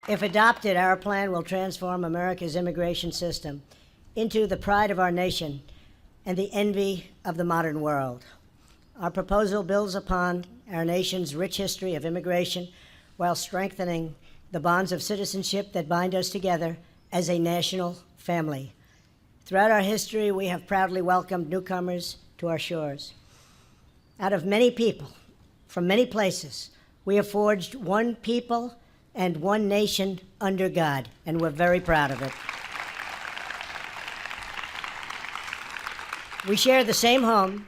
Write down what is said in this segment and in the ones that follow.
If adopted, our plan will transform America's immigration system into the pride of our nation and the envy of the modern world. Our proposal builds upon our nation's rich history of immigration while strengthening the bonds of citizenship that bind us together as a national family. Throughout our history, we have proudly welcomed newcomers to our shores. Out of many people from many places, we have forged one people and one nation under God, and we're very proud of it. We share the same home,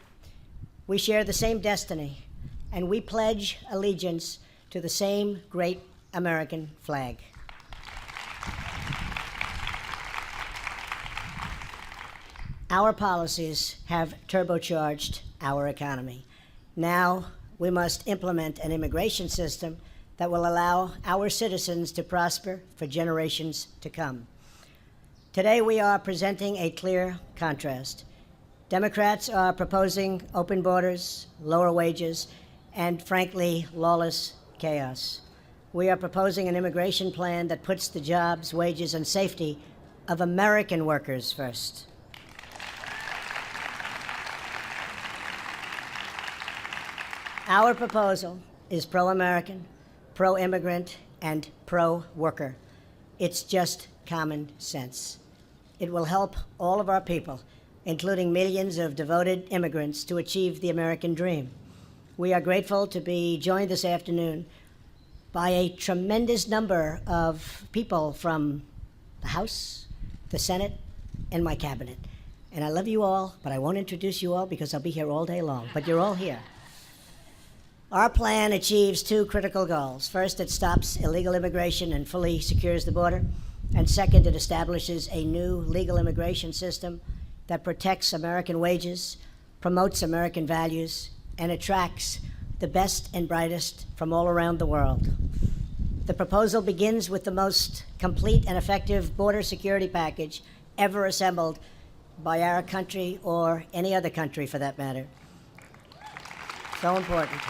we share the same destiny, and we pledge allegiance to the same great American flag. Our policies have turbocharged our economy. Now we must implement an immigration system that will allow our citizens to prosper for generations to come. Today we are presenting a clear contrast. Democrats are proposing open borders, lower wages, and frankly, lawless chaos. We are proposing an immigration plan that puts the jobs, wages, and safety of American workers first. Our proposal is pro-American, pro-immigrant, and pro-worker. It's just common sense. It will help all of our people, including millions of devoted immigrants, to achieve the American dream. We are grateful to be joined this afternoon by a tremendous number of people from the House, the Senate, and my cabinet. And I love you all, but I won't introduce you all because I'll be here all day long, but you're all here. Our plan achieves two critical goals. First, it stops illegal immigration and fully secures the border. And second, it establishes a new legal immigration system that protects American wages, promotes American values, and attracts the best and brightest from all around the world. The proposal begins with the most complete and effective border security package ever assembled by our country or any other country for that matter. So important.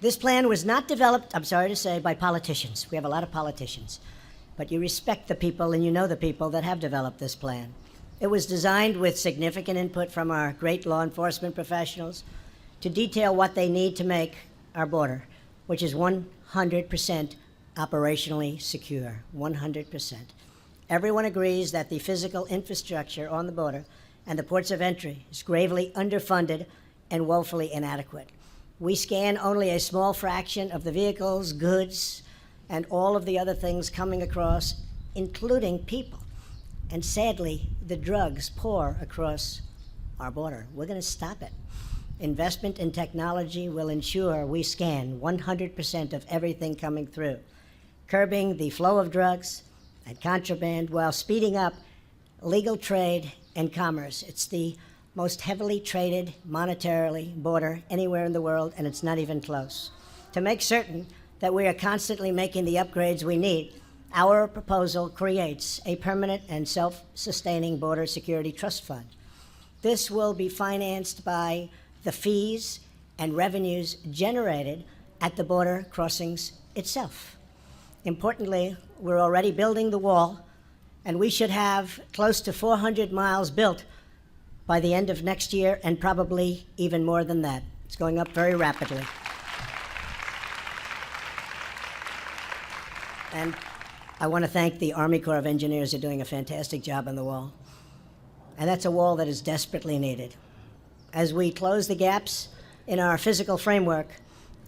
This plan was not developed, I'm sorry to say, by politicians. We have a lot of politicians. But you respect the people and you know the people that have developed this plan. It was designed with significant input from our great law enforcement professionals to detail what they need to make our border, which is 100% operationally secure, 100%. Everyone agrees that the physical infrastructure on the border and the ports of entry is gravely underfunded and woefully inadequate. We scan only a small fraction of the vehicles, goods, and all of the other things coming across, including people. And sadly, the drugs pour across our border. We're going to stop it. Investment in technology will ensure we scan 100% of everything coming through, curbing the flow of drugs and contraband while speeding up legal trade and commerce. It's the most heavily traded monetarily border anywhere in the world, and it's not even close. To make certain that we are constantly making the upgrades we need, our proposal creates a permanent and self-sustaining border security trust fund. This will be financed by the fees and revenues generated at the border crossings itself. Importantly, we're already building the wall, and we should have close to 400 miles built by the end of next year, and probably even more than that. It's going up very rapidly. And I want to thank the Army Corps of Engineers who are doing a fantastic job on the wall. And that's a wall that is desperately needed. As we close the gaps in our physical framework,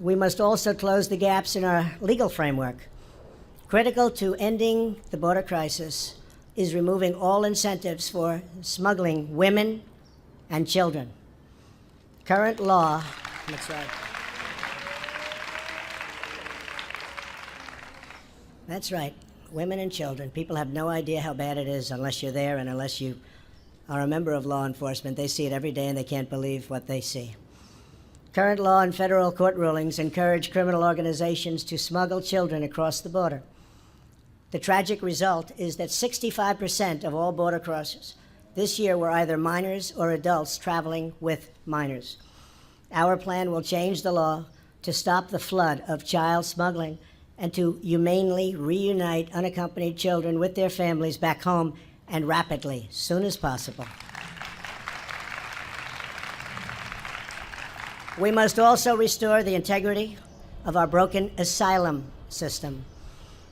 we must also close the gaps in our legal framework. Critical to ending the border crisis is removing all incentives for smuggling women and children. Current law, that's right. That's right, women and children. People have no idea how bad it is unless you're there and unless you are a member of law enforcement. They see it every day and they can't believe what they see. Current law and federal court rulings encourage criminal organizations to smuggle children across the border. The tragic result is that 65% of all border crossers this year were either minors or adults traveling with minors. Our plan will change the law to stop the flood of child smuggling and to humanely reunite unaccompanied children with their families back home, and rapidly, soon as possible. We must also restore the integrity of our broken asylum system.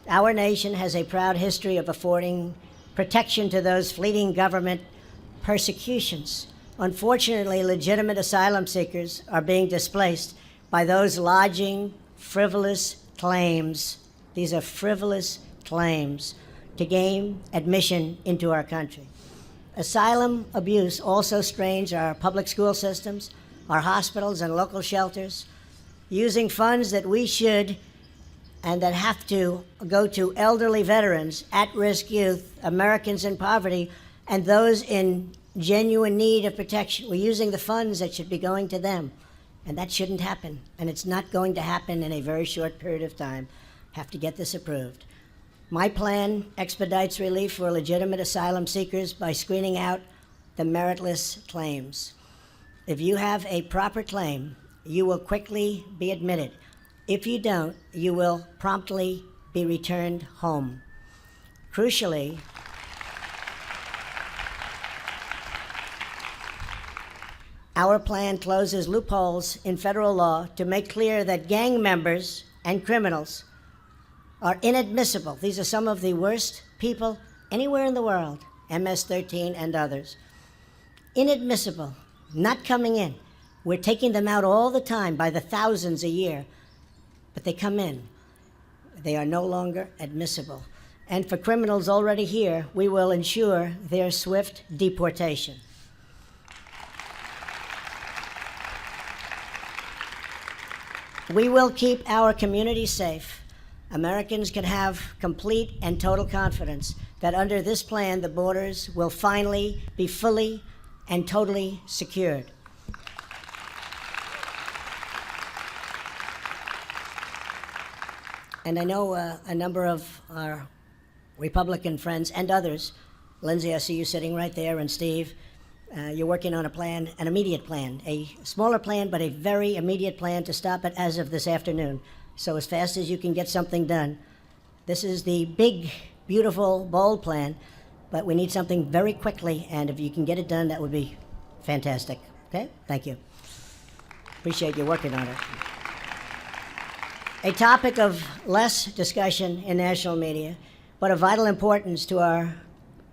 Our nation has a proud history of affording protection to those fleeing government persecutions. Unfortunately, legitimate asylum seekers are being displaced by those lodging frivolous claims. These are frivolous claims to gain admission into our country. Asylum abuse also strains our public school systems, our hospitals and local shelters, using funds that we should and that have to go to elderly veterans, at-risk youth, Americans in poverty, and those in genuine need of protection. We're using the funds that should be going to them, and that shouldn't happen, and it's not going to happen in a very short period of time. Have to get this approved. My plan expedites relief for legitimate asylum seekers by screening out the meritless claims. If you have a proper claim, you will quickly be admitted. If you don't, you will promptly be returned home. Crucially, our plan closes loopholes in federal law to make clear that gang members and criminals are inadmissible. These are some of the worst people anywhere in the world, MS-13 and others. Inadmissible, not coming in. We're taking them out all the time by the thousands a year, but they come in. They are no longer admissible. And for criminals already here, we will ensure their swift deportation. We will keep our communities safe. Americans can have complete and total confidence that under this plan, the borders will finally be fully and totally secured. And I know a number of our Republican friends and others, Lindsay, I see you sitting right there, and Steve, you're working on a plan, an immediate plan, a smaller plan, but a very immediate plan to stop it as of this afternoon. So as fast as you can get something done. This is the big, beautiful, bold plan, but we need something very quickly, and if you can get it done, that would be fantastic. Okay? Thank you. Appreciate you working on it. A topic of less discussion in national media, but of vital importance to our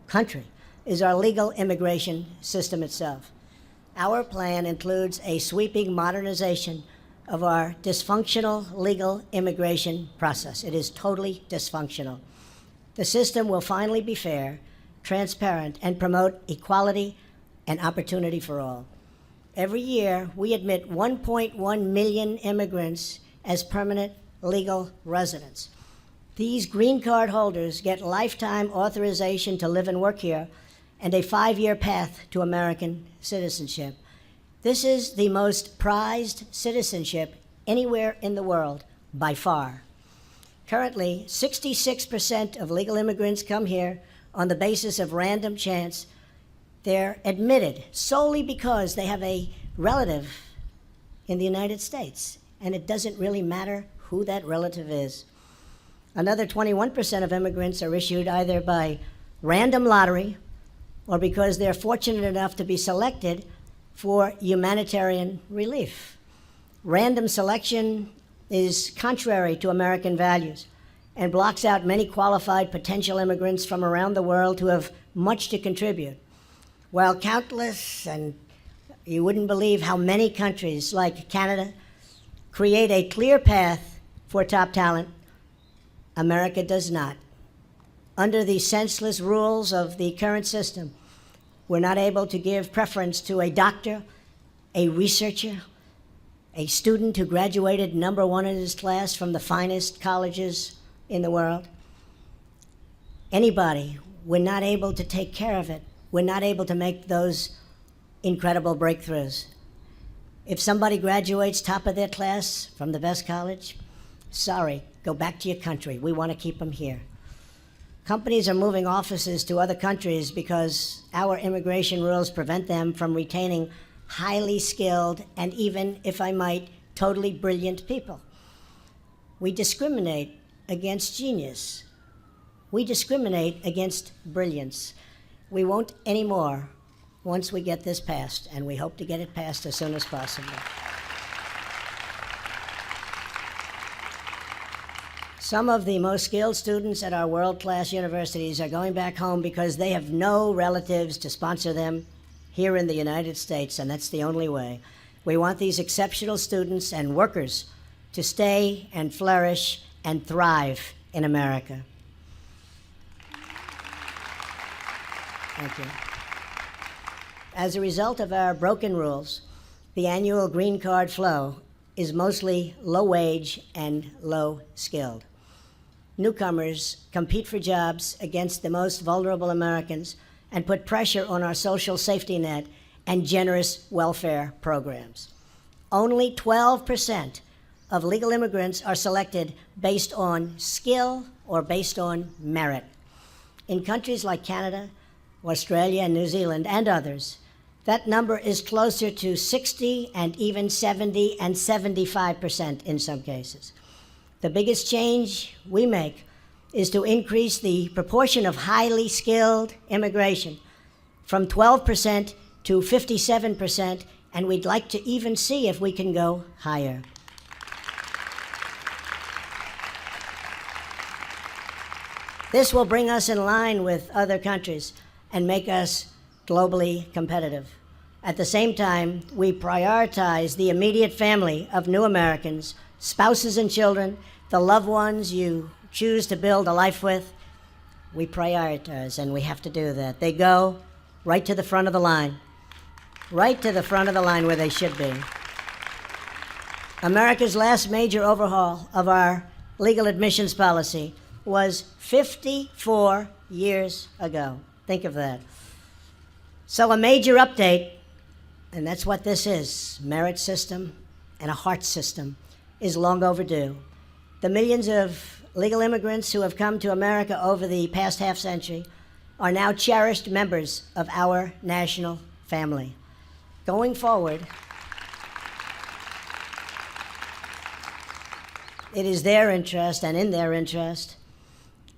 country, is our legal immigration system itself. Our plan includes a sweeping modernization of our dysfunctional legal immigration process. It is totally dysfunctional. The system will finally be fair, transparent, and promote equality and opportunity for all. Every year, we admit 1.1 million immigrants as permanent legal residents. These green card holders get lifetime authorization to live and work here and a 5-year path to American citizenship. This is the most prized citizenship anywhere in the world, by far. Currently, 66% of legal immigrants come here on the basis of random chance. They're admitted solely because they have a relative in the United States, and it doesn't really matter who that relative is. Another 21% of immigrants are issued either by random lottery or because they're fortunate enough to be selected for humanitarian relief. Random selection is contrary to American values and blocks out many qualified potential immigrants from around the world who have much to contribute. While countless, and you wouldn't believe how many countries like Canada create a clear path for top talent, America does not. Under the senseless rules of the current system, we're not able to give preference to a doctor, a researcher, a student who graduated number one in his class from the finest colleges in the world. Anybody, we're not able to take care of it. We're not able to make those incredible breakthroughs. If somebody graduates top of their class from the best college, sorry, go back to your country. We want to keep them here. Companies are moving offices to other countries because our immigration rules prevent them from retaining highly skilled and even, if I might, totally brilliant people. We discriminate against genius. We discriminate against brilliance. We won't anymore once we get this passed, and we hope to get it passed as soon as possible. Some of the most skilled students at our world-class universities are going back home because they have no relatives to sponsor them here in the United States, and that's the only way. We want these exceptional students and workers to stay and flourish and thrive in America. Thank you. As a result of our broken rules, the annual green card flow is mostly low-wage and low-skilled. Newcomers compete for jobs against the most vulnerable Americans and put pressure on our social safety net and generous welfare programs. Only 12% of legal immigrants are selected based on skill or based on merit. In countries like Canada, Australia, and New Zealand, and others, that number is closer to 60 and even 70 and 75% in some cases. The biggest change we make is to increase the proportion of highly skilled immigration from 12% to 57%, and we'd like to even see if we can go higher. This will bring us in line with other countries and make us globally competitive. At the same time, we prioritize the immediate family of new Americans, spouses and children, the loved ones you choose to build a life with. We prioritize, and we have to do that. They go right to the front of the line, right to the front of the line where they should be. America's last major overhaul of our legal admissions policy was 54 years ago. Think of that. So a major update, and that's what this is, merit system and a heart system, is long overdue. The millions of legal immigrants who have come to America over the past half century are now cherished members of our national family. Going forward, it is their interest and in their interest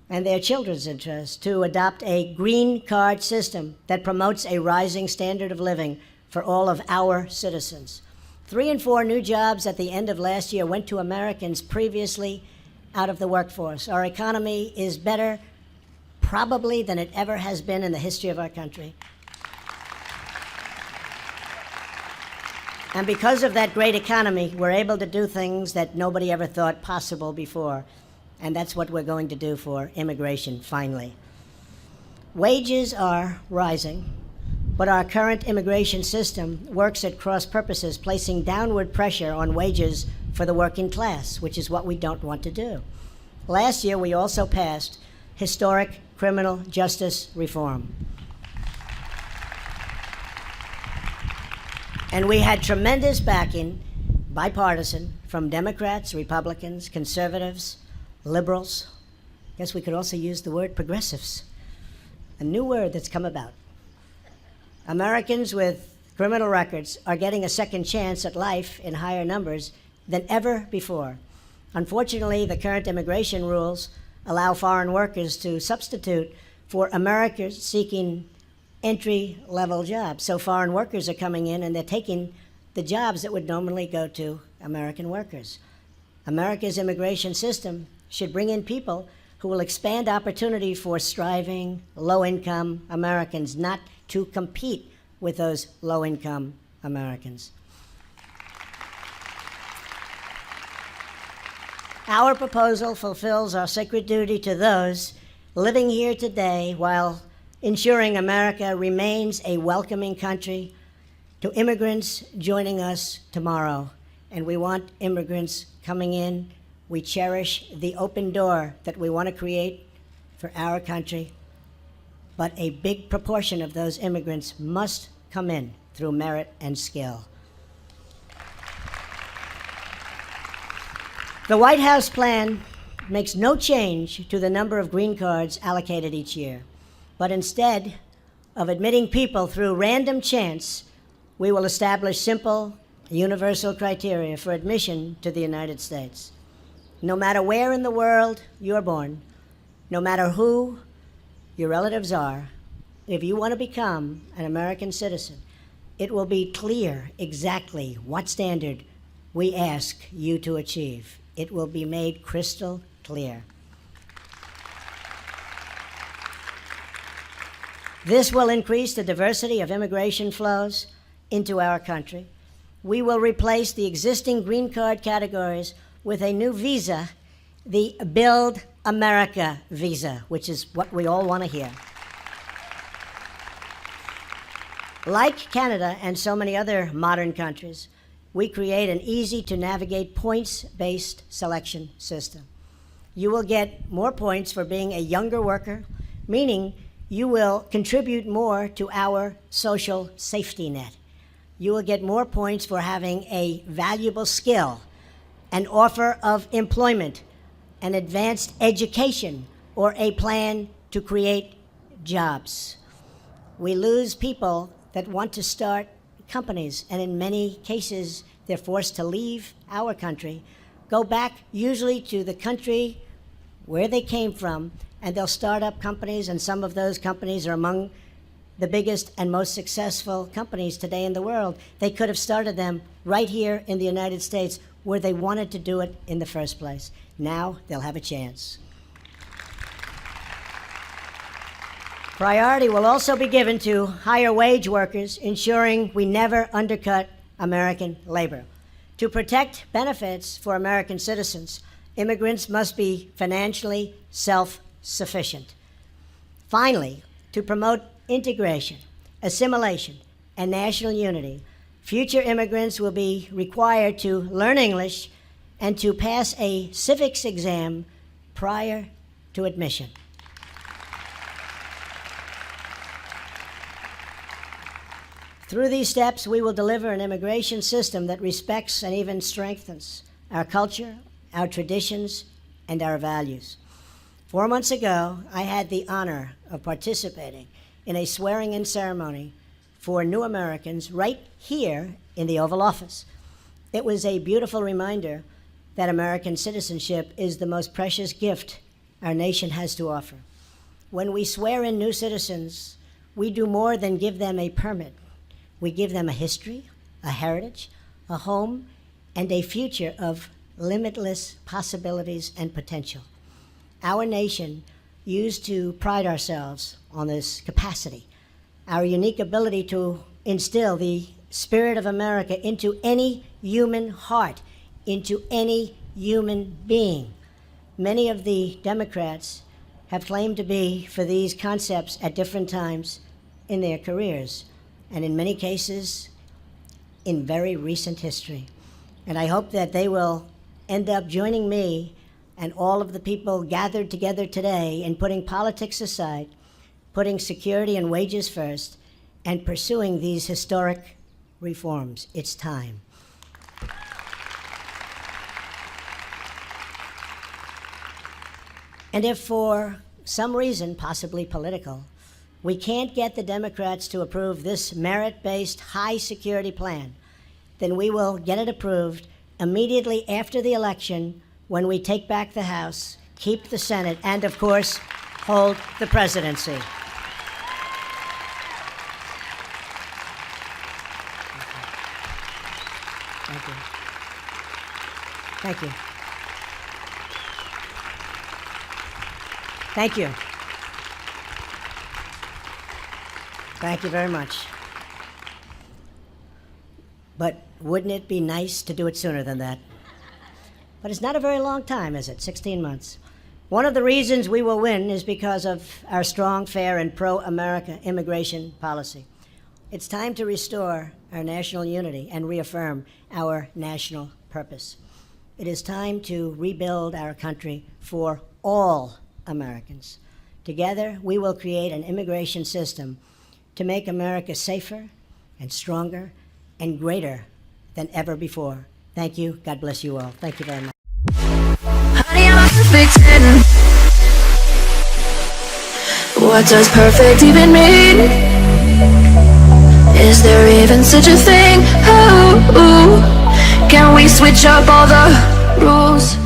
and their children's interest to adopt a green card system that promotes a rising standard of living for all of our citizens. 3 in 4 new jobs at the end of last year went to Americans previously out of the workforce. Our economy is better probably than it ever has been in the history of our country. And because of that great economy, we're able to do things that nobody ever thought possible before. And that's what we're going to do for immigration, finally. Wages are rising, but our current immigration system works at cross purposes, placing downward pressure on wages for the working class, which is what we don't want to do. Last year, we also passed historic criminal justice reform. And we had tremendous backing, bipartisan, from Democrats, Republicans, conservatives, liberals. I guess we could also use the word progressives, a new word that's come about. Americans with criminal records are getting a second chance at life in higher numbers than ever before. Unfortunately, the current immigration rules allow foreign workers to substitute for Americans seeking entry-level jobs. So foreign workers are coming in and they're taking the jobs that would normally go to American workers. America's immigration system should bring in people who will expand opportunity for striving, low-income Americans, not to compete with those low-income Americans. Our proposal fulfills our sacred duty to those living here today while ensuring America remains a welcoming country to immigrants joining us tomorrow. And we want immigrants coming in. We cherish the open door that we want to create for our country. But a big proportion of those immigrants must come in through merit and skill. The White House plan makes no change to the number of green cards allocated each year. But instead of admitting people through random chance, we will establish simple, universal criteria for admission to the United States. No matter where in the world you're born, no matter who your relatives are, if you want to become an American citizen, it will be clear exactly what standard we ask you to achieve. It will be made crystal clear. This will increase the diversity of immigration flows into our country. We will replace the existing green card categories with a new visa, the Build America visa, which is what we all want to hear. Like Canada and so many other modern countries, we create an easy-to-navigate points-based selection system. You will get more points for being a younger worker, meaning you will contribute more to our social safety net. You will get more points for having a valuable skill, an offer of employment, an advanced education, or a plan to create jobs. We lose people that want to start companies, and in many cases, they're forced to leave our country, go back usually to the country where they came from, and they'll start up companies, and some of those companies are among the biggest and most successful companies today in the world. They could have started them right here in the United States where they wanted to do it in the first place. Now they'll have a chance. Priority will also be given to higher wage workers, ensuring we never undercut American labor. To protect benefits for American citizens, immigrants must be financially self-sufficient. Finally, to promote integration, assimilation, and national unity, future immigrants will be required to learn English and to pass a civics exam prior to admission. Through these steps, we will deliver an immigration system that respects and even strengthens our culture, our traditions, and our values. 4 months ago, I had the honor of participating in a swearing-in ceremony for new Americans right here in the Oval Office. It was a beautiful reminder that American citizenship is the most precious gift our nation has to offer. When we swear in new citizens, we do more than give them a permit. We give them a history, a heritage, a home, and a future of limitless possibilities and potential. Our nation used to pride ourselves on this capacity, our unique ability to instill the spirit of America into any human heart, into any human being. Many of the Democrats have claimed to be for these concepts at different times in their careers, and in many cases, in very recent history. And I hope that they will end up joining me and all of the people gathered together today in putting politics aside, putting security and wages first, and pursuing these historic reforms. It's time. And if for some reason, possibly political, we can't get the Democrats to approve this merit-based high-security plan, then we will get it approved immediately after the election when we take back the House, keep the Senate, and, of course, hold the presidency. Thank you. Thank you. Thank you. Thank you very much. But wouldn't it be nice to do it sooner than that? But it's not a very long time, is it? 16 months. One of the reasons we will win is because of our strong, fair, and pro-America immigration policy. It's time to restore our national unity and reaffirm our national purpose. It is time to rebuild our country for all Americans. Together, we will create an immigration system to make America safer and stronger and greater than ever before. Thank you. God bless you all. Thank you very much. Honey, I'm a perfect 10. What does perfect even mean? Is there even such a thing? Ooh, can we switch up all the rules?